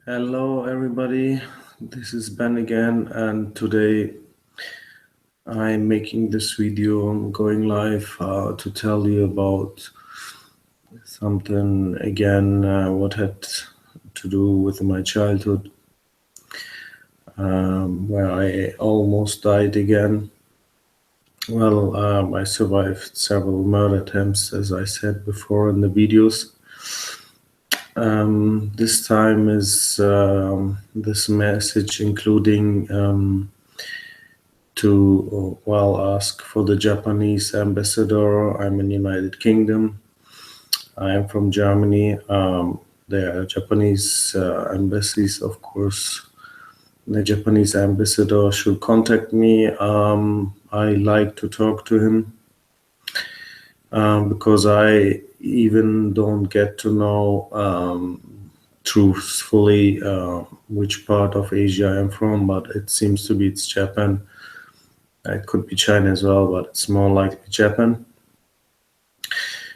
Hello everybody, this is Ben again, and today I'm making this video. I'm going live to tell you about something again what had to do with my childhood, where I almost died again. Well, I survived several murder attempts, as I said before in the videos. This time is this message including to ask for the Japanese ambassador. I'm in United Kingdom. I am from Germany. There are Japanese embassies, of course. The Japanese ambassador should contact me. I like to talk to him because I even don't get to know truthfully which part of Asia I'm from, but it seems to be it's Japan. It could be China as well, but it's more likely Japan.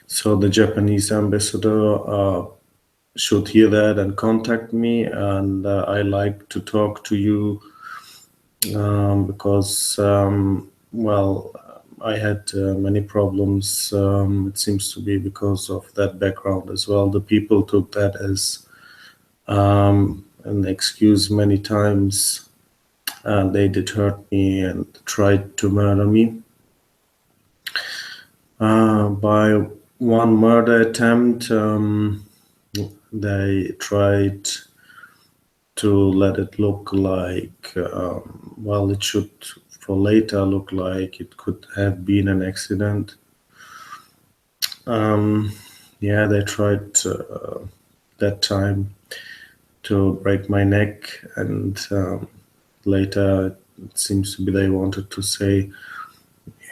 So the Japanese ambassador should hear that and contact me, and I like to talk to you because, I had many problems. It seems to be because of that background as well. The people took that as an excuse many times. They did hurt me and tried to murder me. By one murder attempt, they tried to let it look like, it should for later look like it could have been an accident. They tried that time to break my neck, and later it seems to be they wanted to say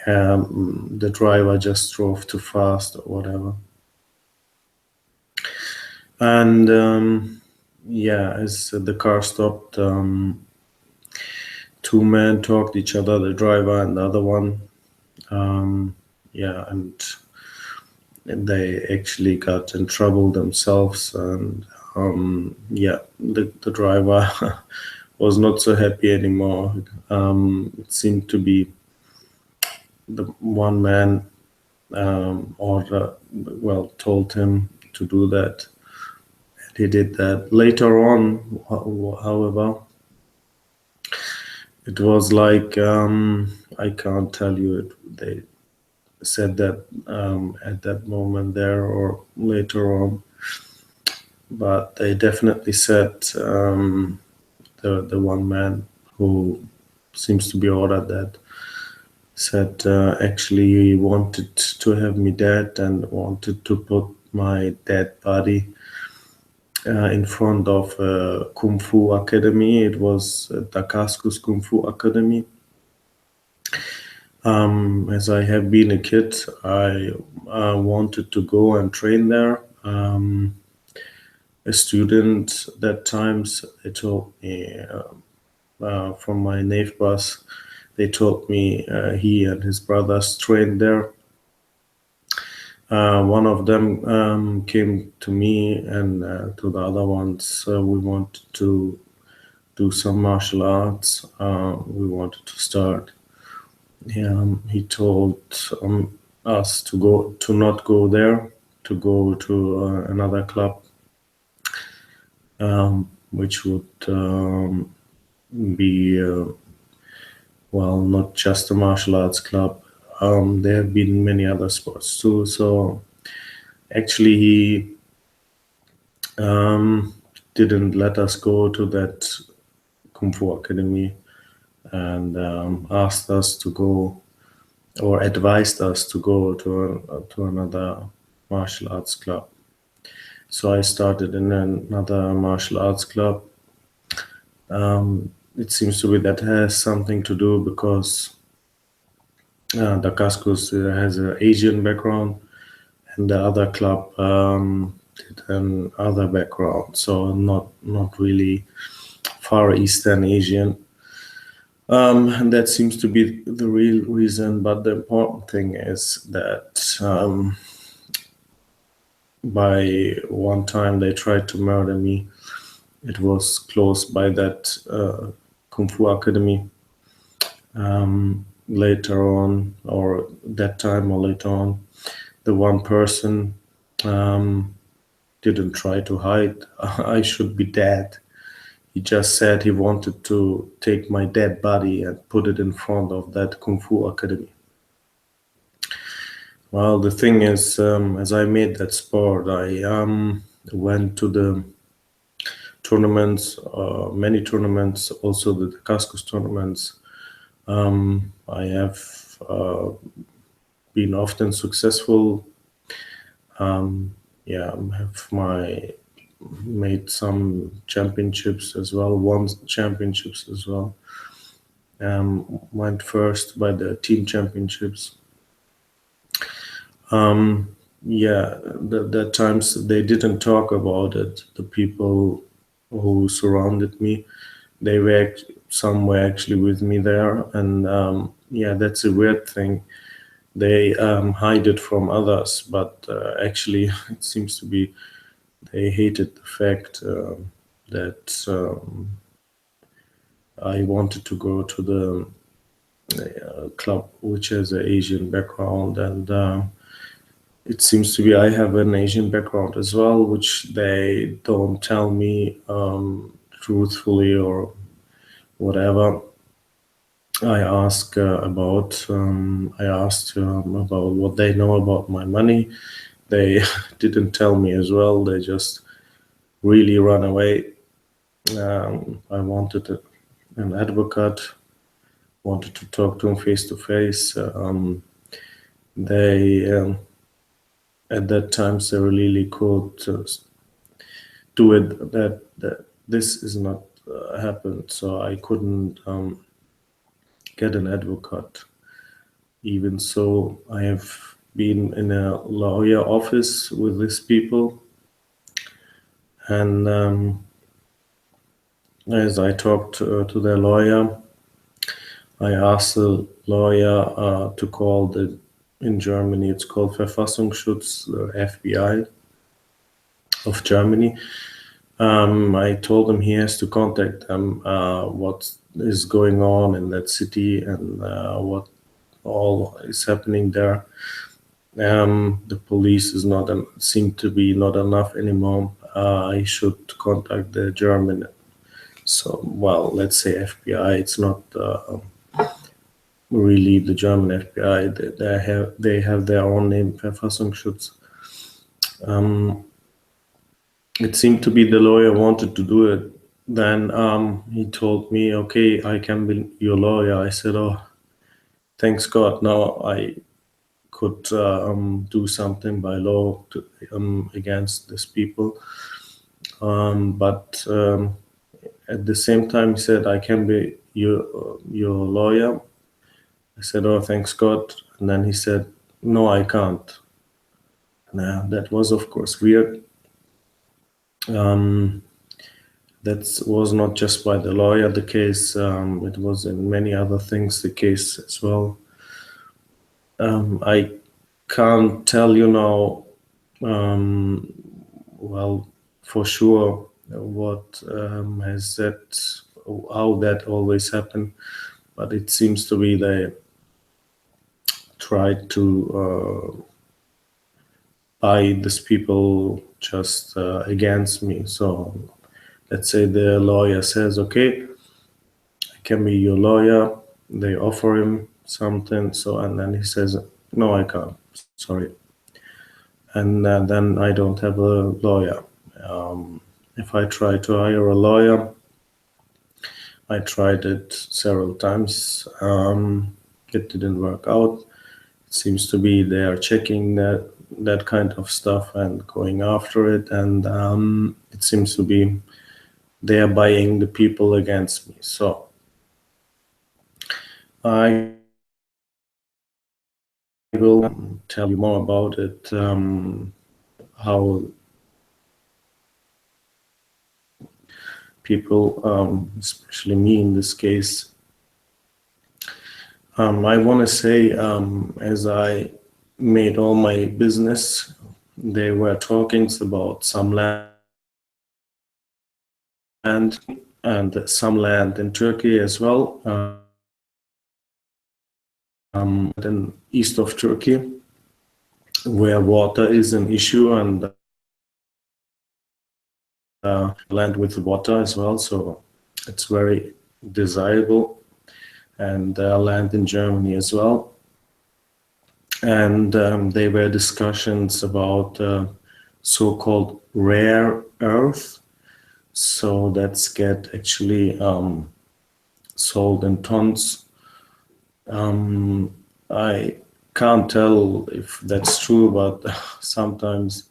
the driver just drove too fast or whatever. And as the car stopped, two men talked to each other, the driver and the other one. And they actually got in trouble themselves, and the driver was not so happy anymore. It seemed to be the one man told him to do that, and he did that. Later on, however, it was like, I can't tell you it. They said that at that moment there or later on, but they definitely said the one man who seems to be ordered that said actually he wanted to have me dead and wanted to put my dead body in front of a Kung Fu Academy. It was Dacascos Kung Fu Academy. As I have been a kid, I wanted to go and train there. A student that times, they told me from my neighbors, they told me he and his brothers trained there. One of them came to me and to the other ones. We wanted to do some martial arts. We wanted to start. He told us to not go there, to go to another club, which would be not just a martial arts club. There have been many other sports too. So actually, he didn't let us go to that Kung Fu Academy, and asked us to go, or advised us to go to another martial arts club. So I started in another martial arts club. It seems to be that has something to do because Dacascos has an Asian background, and the other club did another background, so not really Far Eastern Asian. And that seems to be the real reason. But the important thing is that by one time they tried to murder me It was close by that Kung Fu Academy. Later on, or that time or later on, the one person didn't try to hide I should be dead. He just said he wanted to take my dead body and put it in front of that Kung Fu Academy. Well, the thing is, as I made that sport, I went to the tournaments, many tournaments, also the Dacascos tournaments. I have been often successful. Yeah, have made some championships as well, won championships as well. Went first by the team championships. Yeah, the times they didn't talk about it. The people who surrounded me, some were actually with me there, and yeah, that's a weird thing. They hide it from others, but actually, it seems to be they hated the fact that I wanted to go to the club which has an Asian background, and it seems to be I have an Asian background as well, which they don't tell me truthfully or whatever. I asked about what they know about my money. They didn't tell me as well. They just really run away. I wanted an advocate, wanted to talk to him face to face. They at that time they really could do it that this is not happened, so I couldn't get an advocate. Even so, I have been in a lawyer office with these people, and as I talked to their lawyer, I asked the lawyer to call in Germany it's called Verfassungsschutz, the FBI of Germany. I told him he has to contact them, what is going on in that city and what all is happening there. The police is not seem to be not enough anymore. I should contact the German. So, well, let's say FBI. It's not really the German FBI. They have their own name, Verfassungsschutz. It seemed to be the lawyer wanted to do it. Then he told me, "Okay, I can be your lawyer." I said, "Oh, thanks God, now I could do something by law against these people." But at the same time, he said, "I can be your lawyer." I said, "Oh, thanks God." And then he said, "No, I can't." Now, that was, of course, weird. That was not just by the lawyer the case, it was in many other things the case as well. I can't tell you now, well, for sure what has that, how that always happened, but it seems to be they tried to buy these people just against me. So let's say the lawyer says, "Okay, I can be your lawyer." They offer him something, and then he says, "No, I can't. Sorry." And then I don't have a lawyer. If I try to hire a lawyer, I tried it several times. It didn't work out. It seems to be they are checking that kind of stuff and going after it, and it seems to be they are buying the people against me. So I will tell you more about it, how people, especially me in this case. I want to say, as I made all my business, there were talkings about some land and some land in Turkey as well, in east of Turkey, where water is an issue, and land with water as well, so it's very desirable, and land in Germany as well. And there were discussions about so-called rare earth, so that's get actually sold in tons. I can't tell if that's true, but sometimes,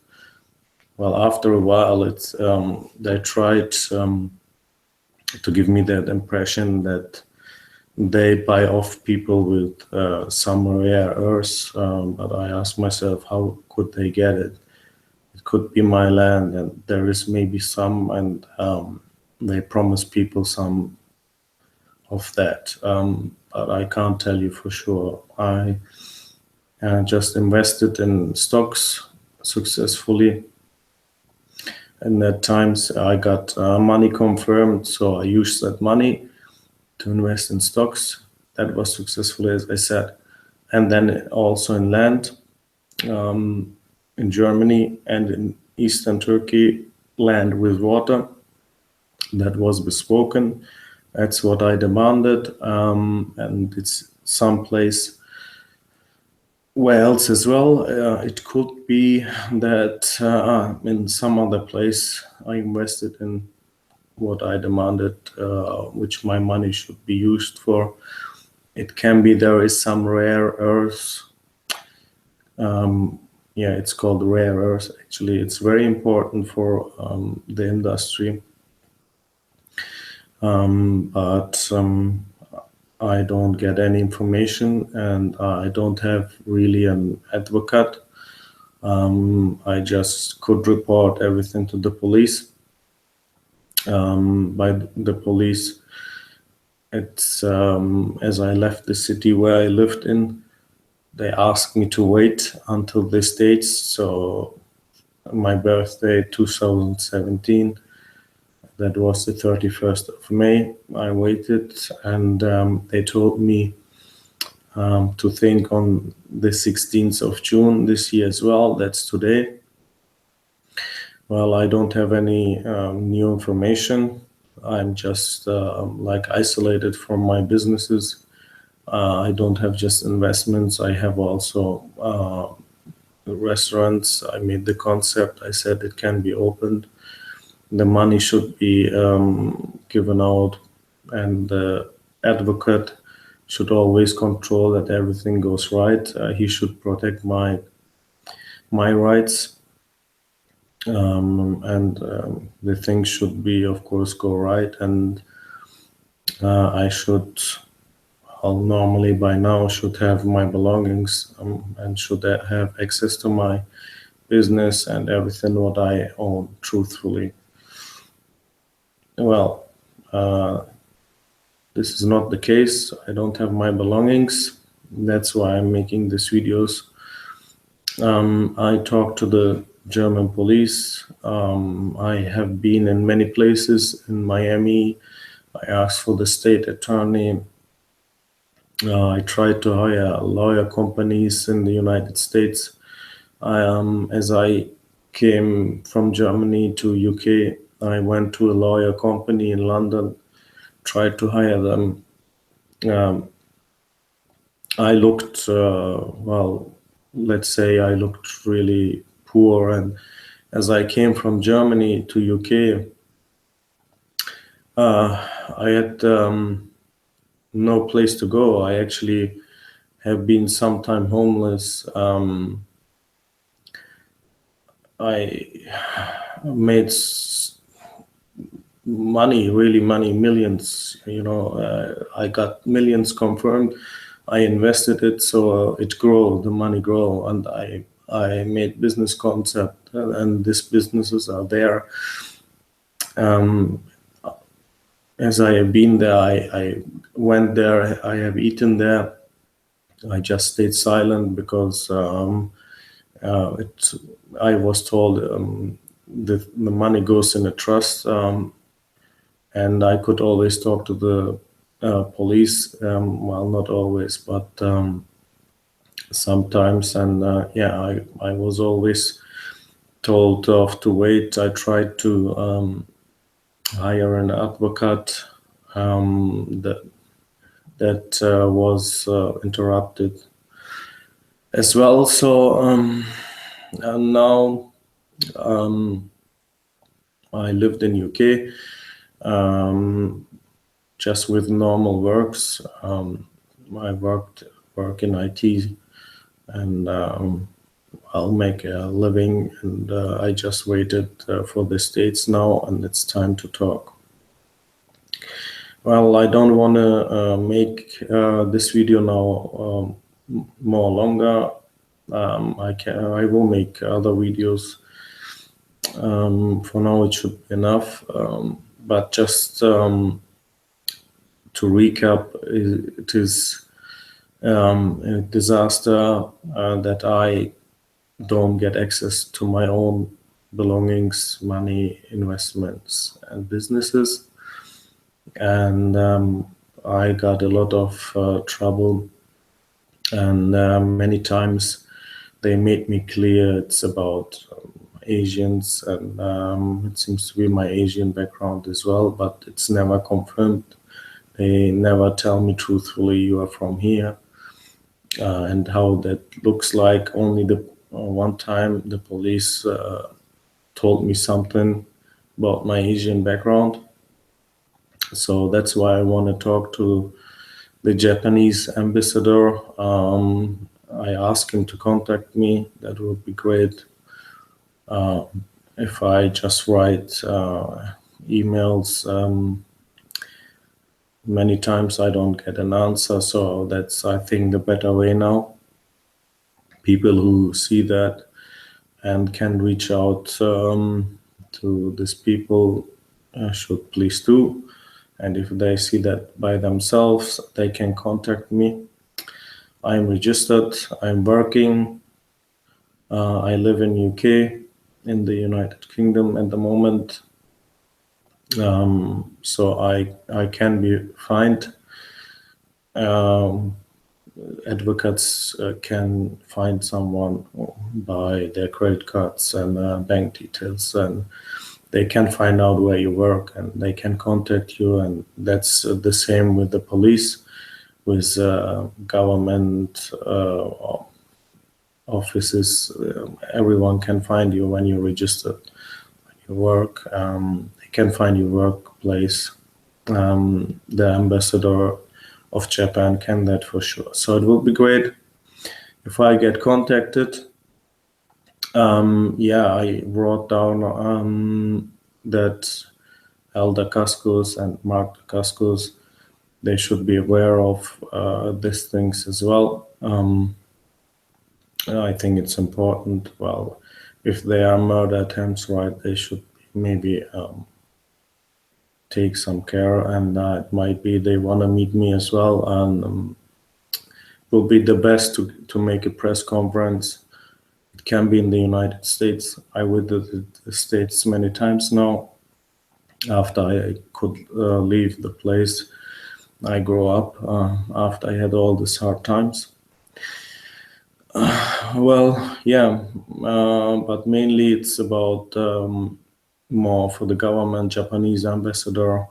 well, after a while, it's they tried to give me that impression that they buy off people with some rare earths, but I ask myself, how could they get it? It could be my land, and there is maybe some, and they promise people some of that, but I can't tell you for sure. I just invested in stocks successfully, and at times I got money confirmed, so I used that money to invest in stocks. That was successful, as I said, and then also in land in Germany and in eastern Turkey, land with water. That was bespoken. That's what I demanded, and it's someplace where else as well. It could be that in some other place I invested in what I demanded, which my money should be used for. It can be there is some rare earth. Yeah, it's called rare earth. Actually, it's very important for the industry. But I don't get any information, and I don't have really an advocate. I just could report everything to the police. By the police, it's as I left the city where I lived in, they asked me to wait until this date. So my birthday, 2017, that was the 31st of May. I waited, and they told me to think on the 16th of June this year as well. That's today. Well, I don't have any new information. I'm just like isolated from my businesses. I don't have just investments. I have also restaurants. I made the concept. I said it can be opened. The money should be given out, and the advocate should always control that everything goes right. He should protect my rights, and the things should be, of course, go right. And I should, well, normally by now, should have my belongings and should have access to my business and everything what I own truthfully. Well, this is not the case. I don't have my belongings. That's why I'm making these videos. I talked to the German police. I have been in many places in Miami. I asked for the state attorney. I tried to hire lawyer companies in the United States. As I came from Germany to UK, I went to a lawyer company in London, tried to hire them. I looked, well, let's say I looked really poor. And as I came from Germany to UK, I had no place to go. I actually have been sometime homeless. I made money, really money, millions, you know, I got millions confirmed. I invested it, so it grew, the money grew, and I made business concept, and these businesses are there. As I have been there, I went there, I have eaten there. I just stayed silent because I was told the money goes in a trust. and I could always talk to the police. Well, not always, but sometimes. And yeah, I was always told off to wait. I tried to hire an advocate that was interrupted as well. So and now I lived in UK just with normal works. I work in IT, and I'll make a living. And I just waited for the States now, and it's time to talk. Well, I don't want to make this video now more longer. I will make other videos. For now, it should be enough. But just to recap, it is a disaster that I don't get access to my own belongings, money, investments, and businesses. And I got a lot of trouble, and many times they made me clear it's about Asians, and it seems to be my Asian background as well, but it's never confirmed. They never tell me truthfully you are from here and how that looks like. Only the one time the police told me something about my Asian background. So that's why I want to talk to the Japanese ambassador. I asked him to contact me. That would be great. If I just write emails, many times I don't get an answer. So that's, I think, the better way now. People who see that and can reach out to these people should please do. And if they see that by themselves, they can contact me. I'm registered, I'm working, I live in UK, in the United Kingdom at the moment. So I can be fined. Advocates can find someone by their credit cards and bank details, and they can find out where you work, and they can contact you. And that's the same with the police, with government offices. Everyone can find you when you're registered, when you work. They can find your workplace. The ambassador of Japan can that for sure. So it would be great if I get contacted. Yeah, I wrote down that Dacascos and Mark Dacascos, they should be aware of these things as well. I think it's important. Well, if they are murder attempts, right, they should maybe take some care, and it might be they want to meet me as well, and will be the best to make a press conference. It can be in the United States. I visited the States many times now. After I could leave the place I grew up, after I had all these hard times. Well, yeah, but mainly it's about more for the government, Japanese ambassador.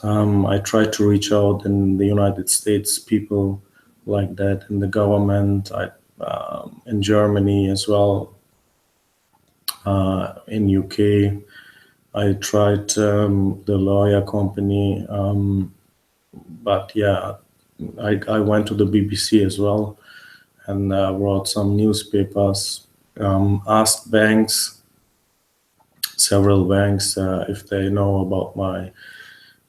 I try to reach out in the United States, people like that in the government, in Germany as well, in UK. I tried the lawyer company, but yeah, I went to the BBC as well, and wrote some newspapers, asked banks, several banks, if they know about my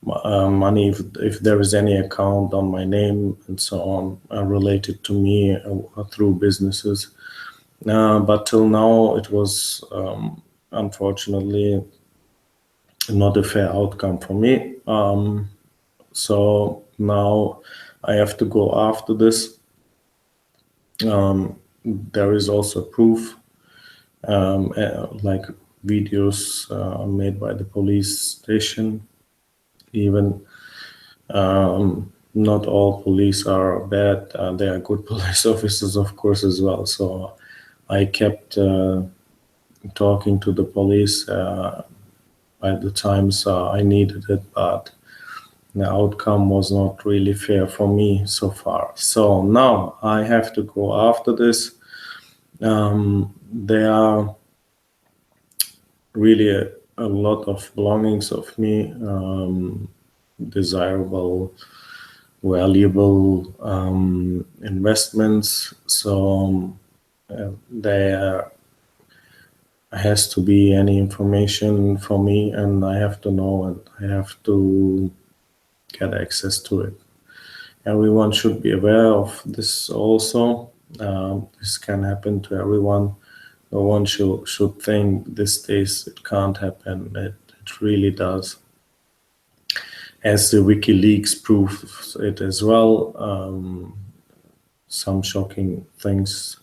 money, if there is any account on my name and so on related to me through businesses. But till now, it was unfortunately not a fair outcome for me. So now I have to go after this. There is also proof, like videos made by the police station. even not all police are bad. There are good police officers, of course, as well. So I kept talking to the police at the times I needed it, but the outcome was not really fair for me so far. So now I have to go after this. There are really a lot of belongings of me, desirable, valuable investments. So there has to be any information for me, and I have to know, and I have to get access to it. Everyone should be aware of this also. This can happen to everyone. No one should think these days it can't happen. It really does. As the WikiLeaks proves it as well, some shocking things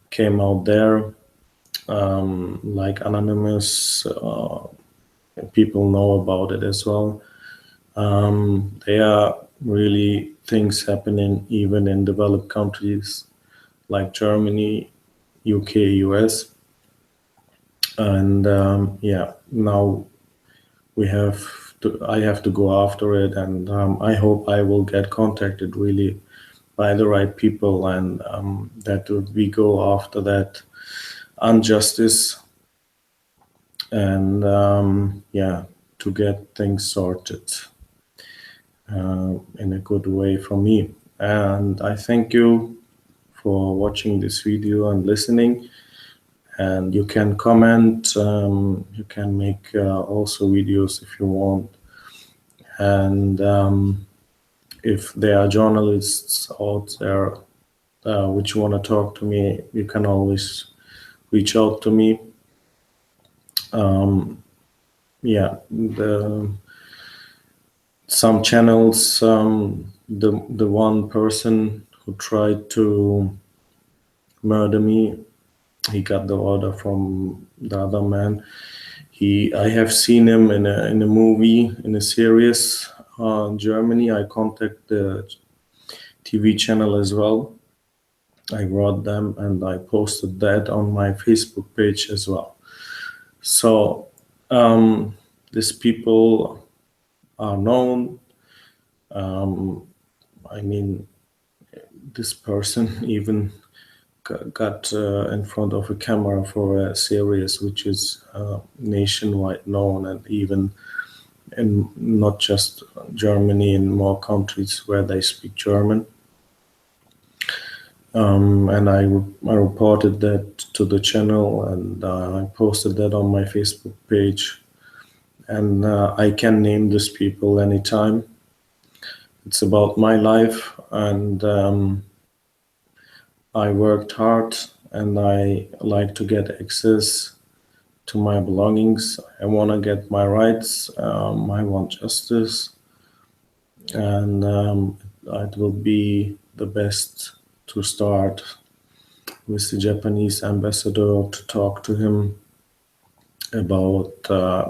came out there, like anonymous. People know about it as well. There are really things happening even in developed countries like Germany, UK, US. And now I have to go after it, and I hope I will get contacted really by the right people, and that we go after that injustice, and to get things sorted in a good way for me. And I thank you for watching this video and listening. And you can comment, you can make also videos if you want. And if there are journalists out there which want to talk to me, you can always reach out to me. Some channels, the one person who tried to murder me, he got the order from the other man. I have seen him in a movie, in a series in Germany. I contacted the TV channel as well. I wrote them and I posted that on my Facebook page as well. So these people are known. This person even got in front of a camera for a series which is nationwide known, and even in not just Germany, in more countries where they speak German. And I reported that to the channel, and I posted that on my Facebook page. And I can name these people anytime. It's about my life, and I worked hard, and I like to get access to my belongings. I want to get my rights. I want justice, and it will be the best to start with the Japanese ambassador to talk to him about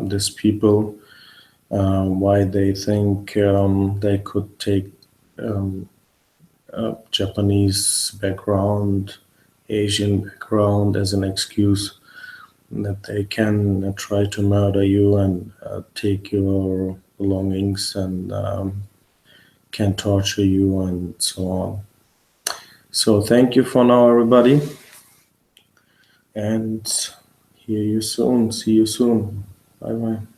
these people, why they think they could take Japanese background, Asian background as an excuse, that they can try to murder you and take your belongings, and can torture you and so on. So thank you for now, everybody, and hear you soon. See you soon. Bye bye.